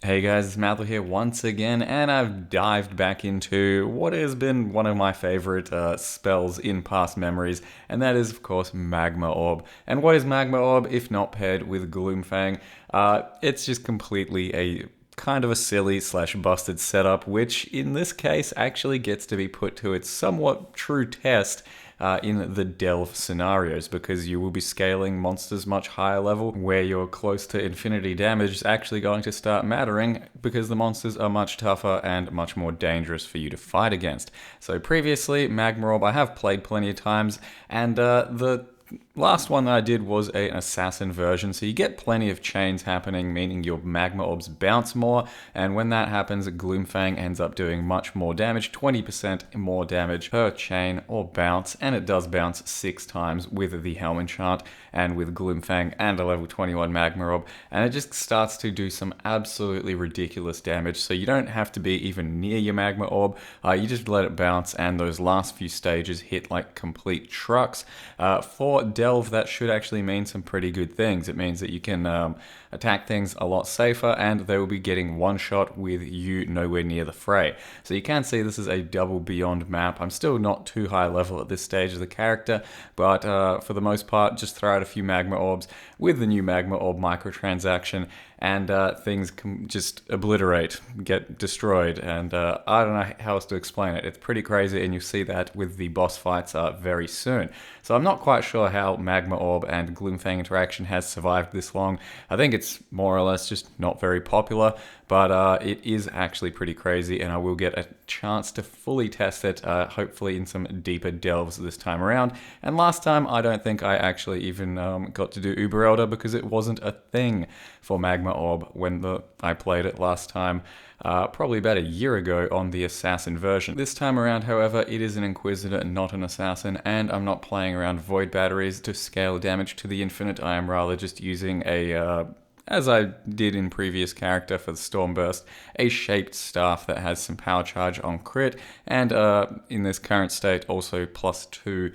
Hey guys, it's Matthew here once again, and I've dived back into what has been one of my favorite spells in past memories, and that is, of course, Magma Orb. And what is Magma Orb if not paired with Gloomfang? It's just completely a kind of a silly slash busted setup, which in this case actually gets to be put to its somewhat true test in the delve scenarios, because you will be scaling monsters much higher level where you're close to infinity damage is actually going to start mattering because the monsters are much tougher and much more dangerous for you to fight against. So previously, Magma Orb I have played plenty of times, and the last one that I did was an assassin version, so you get plenty of chains happening, meaning your magma orbs bounce more, and when that happens, Gloomfang ends up doing much more damage, 20% more damage per chain or bounce, and it does bounce 6 times with the Helm enchant and with Gloomfang and a level 21 magma orb, and it just starts to do some absolutely ridiculous damage, so you don't have to be even near your magma orb, you just let it bounce, and those last few stages hit like complete trucks. For Delve, that should actually mean some pretty good things. It means that you can attack things a lot safer, and they will be getting one shot with you nowhere near the fray. So you can see this is a double beyond map. I'm still not too high level at this stage of the character, but for the most part, just throw out a few magma orbs with the new magma orb microtransaction, and things can just obliterate, get destroyed, and I don't know how else to explain it. It's pretty crazy, and you'll see that with the boss fights very soon. So I'm not quite sure how Magma Orb and Gloomfang interaction has survived this long. I think it's more or less just not very popular, but it is actually pretty crazy, and I will get a chance to fully test it, hopefully in some deeper delves this time around. And last time, I don't think I actually even got to do Uber Elder because it wasn't a thing for Magma Orb when I played it last time. Probably about a year ago on the Assassin version. This time around, however, it is an Inquisitor, not an Assassin, and I'm not playing around Void Batteries to scale damage to the infinite. I am rather just using a, as I did in previous character for the Stormburst, a shaped staff that has some power charge on crit, and in this current state also +2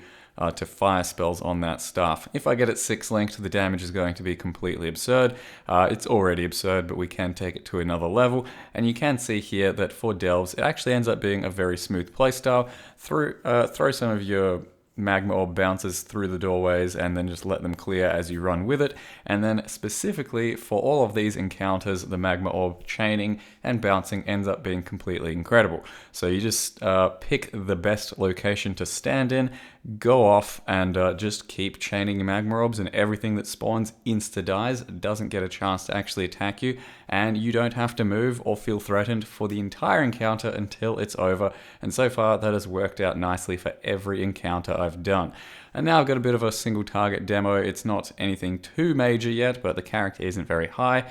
to fire spells on that staff. If I get it 6 linked, the damage is going to be completely absurd. It's already absurd, but we can take it to another level. And you can see here that for delves, it actually ends up being a very smooth playstyle. Throw some of your Magma Orb bounces through the doorways and then just let them clear as you run with it. And then specifically for all of these encounters, the Magma Orb chaining and bouncing ends up being completely incredible. So you just pick the best location to stand in, go off, and just keep chaining Magma Orbs, and everything that spawns insta-dies, doesn't get a chance to actually attack you, and you don't have to move or feel threatened for the entire encounter until it's over. And so far, that has worked out nicely for every encounter I've done. And now I've got a bit of a single target demo. It's not anything too major yet, but the character isn't very high.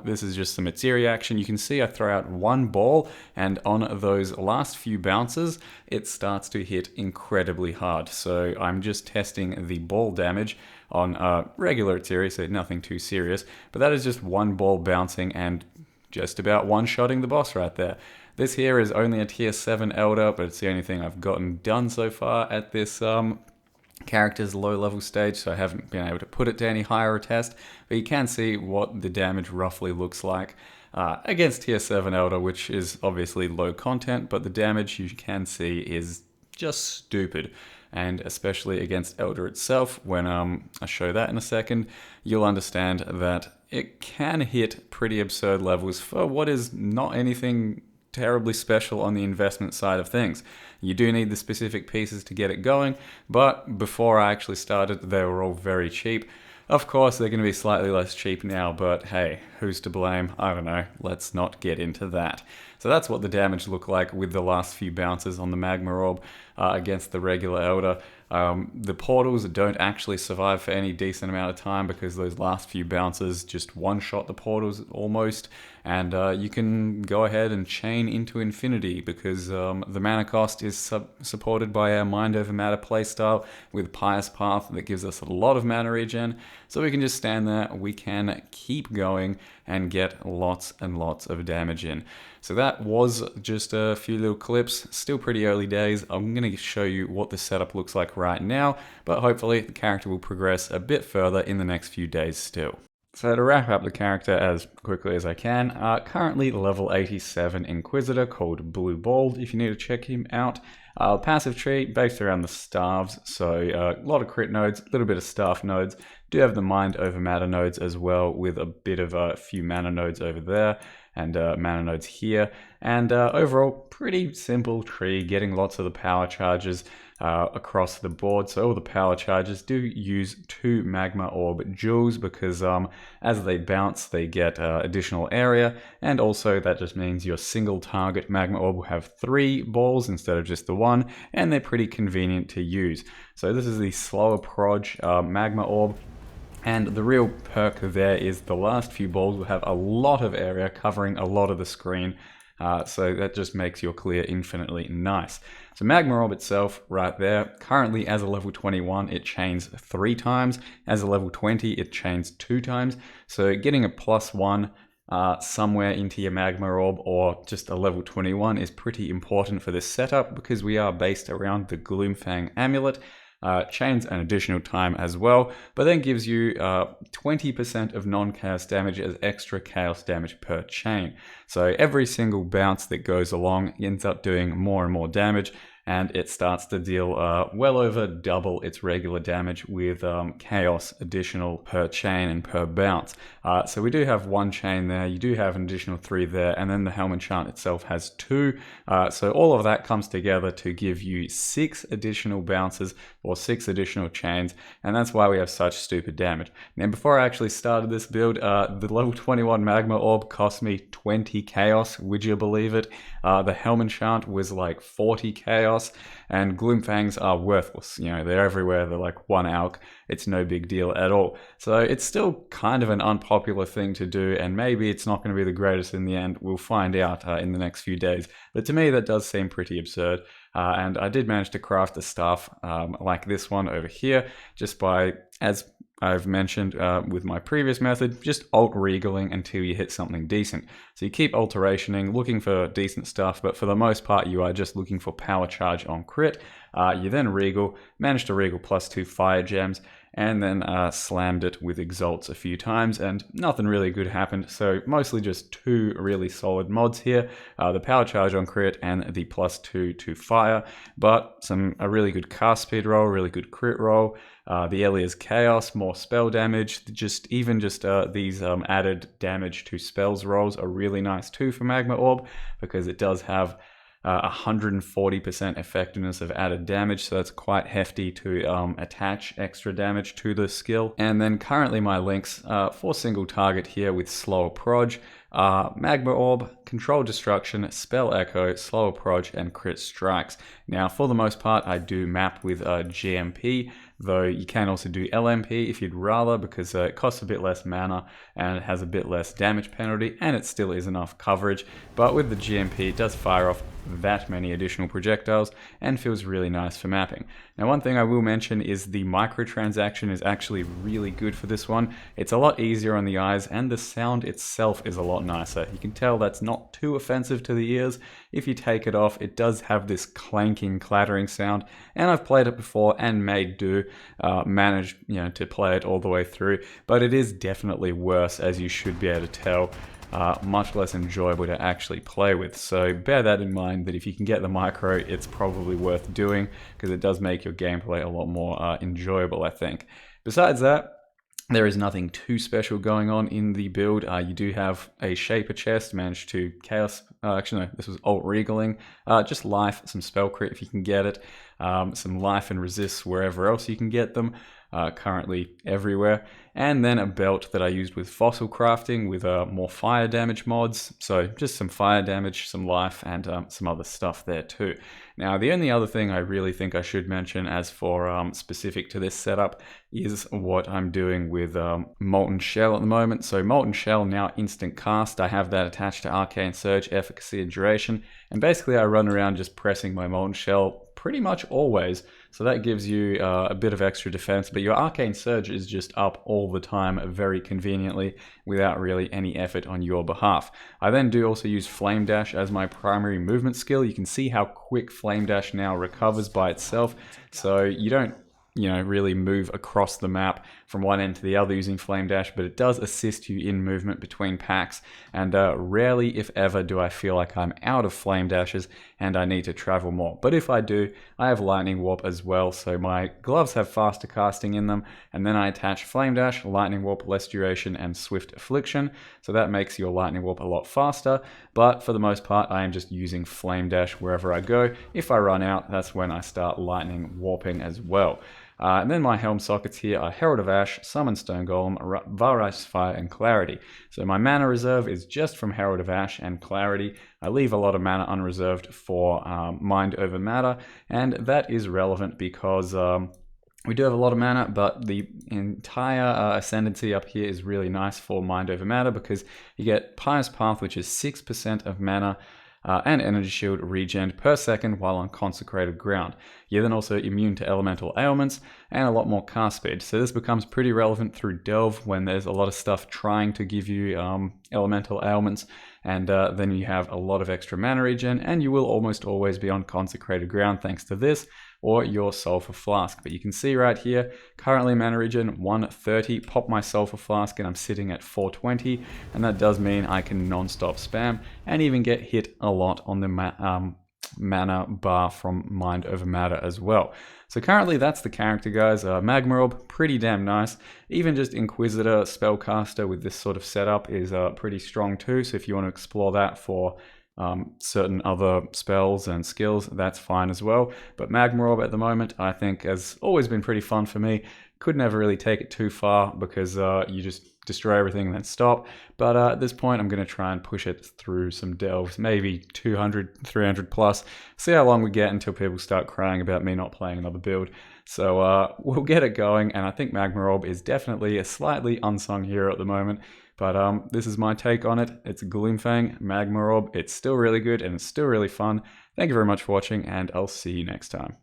This is just some Matsuri action. You can see I throw out one ball, and on those last few bounces, it starts to hit incredibly hard. So I'm just testing the ball damage on regular Matsuri, so nothing too serious. But that is just one ball bouncing and just about one-shotting the boss right there. This here is only a tier 7 Elder, but it's the only thing I've gotten done so far at this character's low level stage, so I haven't been able to put it to any higher test, but you can see what the damage roughly looks like against tier 7 Elder, which is obviously low content, but the damage you can see is just stupid. And especially against Elder itself, when I show that in a second, you'll understand that it can hit pretty absurd levels for what is not anything terribly special on the investment side of things. You do need the specific pieces to get it going, but before I actually started, they were all very cheap. Of course, they're going to be slightly less cheap now, but hey, who's to blame? I don't know. Let's not get into that. So that's what the damage looked like with the last few bounces on the Magma Orb against the regular Elder. The portals don't actually survive for any decent amount of time because those last few bounces just one-shot the portals almost, and you can go ahead and chain into infinity because the mana cost is supported by our Mind Over Matter playstyle with Pious Path that gives us a lot of mana regen, so we can just stand there, we can keep going and get lots and lots of damage in. So that was just a few little clips, still pretty early days. I'm going to show you what the setup looks like right now, but hopefully the character will progress a bit further in the next few days still. So to wrap up the character as quickly as I can, currently level 87 Inquisitor called Blue Bald, if you need to check him out. Passive tree based around the staves, so a lot of crit nodes, a little bit of staff nodes. Do have the mind over matter nodes as well, with a bit of a few mana nodes over there and mana nodes here. And overall, pretty simple tree, getting lots of the power charges across the board. So all the power charges do use 2 Magma Orb jewels because as they bounce, they get additional area, and also that just means your single target Magma Orb will have 3 balls instead of just the 1, and they're pretty convenient to use. So this is the slower proj Magma Orb. And the real perk there is the last few balls will have a lot of area covering a lot of the screen. So that just makes your clear infinitely nice. So Magma Orb itself, right there, currently as a level 21, it chains 3 times. As a level 20, it chains 2 times. So getting a +1 somewhere into your Magma Orb or just a level 21 is pretty important for this setup because we are based around the Gloomfang amulet. Chains an additional time as well, but then gives you 20% of non-chaos damage as extra chaos damage per chain. So every single bounce that goes along ends up doing more and more damage, and it starts to deal well over double its regular damage with chaos additional per chain and per bounce. So we do have 1 chain there, you do have an additional 3 there, and then the Helm Enchant itself has 2. So all of that comes together to give you 6 additional bounces or 6 additional chains, and that's why we have such stupid damage. Now before I actually started this build, the level 21 Magma Orb cost me 20 chaos, would you believe it? The Helm Enchant was like 40 chaos. And Gloomfangs are worthless, you know, they're everywhere, they're like 1 alch, it's no big deal at all. So it's still kind of an unpopular thing to do, and maybe it's not going to be the greatest in the end, we'll find out in the next few days. But to me that does seem pretty absurd, and I did manage to craft the stuff like this one over here, just by, as I've mentioned with my previous method, just alt-regaling until you hit something decent. So you keep alterationing, looking for decent stuff, but for the most part you are just looking for power charge on crit. You then regal, manage to regal +2 fire gems, and then slammed it with exalts a few times, and nothing really good happened. So mostly just 2 really solid mods here, the power charge on crit and the +2 to fire, but a really good cast speed roll, really good crit roll. The Elia's Chaos, more spell damage, even just these added damage to spells rolls are really nice too for Magma Orb, because it does have 140% effectiveness of added damage, so that's quite hefty to attach extra damage to the skill. And then currently my links for single target here with slower proj, Magma Orb, Control Destruction, Spell Echo, Slower Proj, and Crit Strikes. Now for the most part I do map with GMP, though you can also do LMP if you'd rather, because it costs a bit less mana and it has a bit less damage penalty, and it still is enough coverage. But with the GMP it does fire off that many additional projectiles and feels really nice for mapping. Now one thing I will mention is the microtransaction is actually really good for this one. It's a lot easier on the eyes, and the sound itself is a lot nicer. You can tell that's not too offensive to the ears. If you take it off, it does have this clanking, clattering sound, and I've played it before and made do, managed to play it all the way through, but it is definitely worse, as you should be able to tell. Much less enjoyable to actually play with, so bear that in mind, that if you can get the micro, it's probably worth doing, because it does make your gameplay a lot more enjoyable, I think. Besides that, there is nothing too special going on in the build. You do have a Shaper chest, managed to chaos, actually no, this was alt-regaling, just life, some spell crit if you can get it, some life and resists wherever else you can get them, currently everywhere, and then a belt that I used with fossil crafting with more fire damage mods, so just some fire damage, some life, and some other stuff there too. Now the only other thing I really think I should mention as for specific to this setup is what I'm doing with Molten Shell at the moment. So Molten Shell now instant cast, I have that attached to Arcane Surge, efficacy and duration, and basically I run around just pressing my Molten Shell pretty much always, so that gives you a bit of extra defense, but your Arcane Surge is just up all the time very conveniently without really any effort on your behalf. I then do also use Flame Dash as my primary movement skill. You can see how quick Flame Dash now recovers by itself, so you don't really move across the map from one end to the other using Flame Dash, but it does assist you in movement between packs, and rarely, if ever, do I feel like I'm out of Flame Dashes and I need to travel more. But if I do, I have Lightning Warp as well, so my gloves have faster casting in them, and then I attach Flame Dash, Lightning Warp, less duration, and Swift Affliction, so that makes your Lightning Warp a lot faster, but for the most part, I am just using Flame Dash wherever I go. If I run out, that's when I start Lightning Warping as well. And then my helm sockets here are Herald of Ash, Summon Stone Golem, Varai's Fire, and Clarity. So my mana reserve is just from Herald of Ash and Clarity. I leave a lot of mana unreserved for Mind Over Matter, and that is relevant because we do have a lot of mana, but the entire Ascendancy up here is really nice for Mind Over Matter because you get Pious Path, which is 6% of mana, and Energy Shield regen per second while on consecrated ground. You're then also immune to elemental ailments and a lot more cast speed. So this becomes pretty relevant through Delve when there's a lot of stuff trying to give you elemental ailments, and then you have a lot of extra mana regen, and you will almost always be on consecrated ground thanks to this or your Sulfur Flask. But you can see right here, currently mana regen 130, pop my Sulfur Flask and I'm sitting at 420, and that does mean I can non-stop spam and even get hit a lot on the mana bar from Mind Over Matter as well. So currently that's the character, guys. Magma Orb, pretty damn nice. Even just Inquisitor Spellcaster with this sort of setup is pretty strong too, so if you want to explore that for certain other spells and skills, that's fine as well. But Magma Orb at the moment, I think, has always been pretty fun for me. Could never really take it too far because you just destroy everything and then stop. But at this point, I'm going to try and push it through some delves, maybe 200, 300 plus. See how long we get until people start crying about me not playing another build. So we'll get it going, and I think Magma Orb is definitely a slightly unsung hero at the moment. But this is my take on it. It's Gloomfang, Magma Orb. It's still really good and it's still really fun. Thank you very much for watching, and I'll see you next time.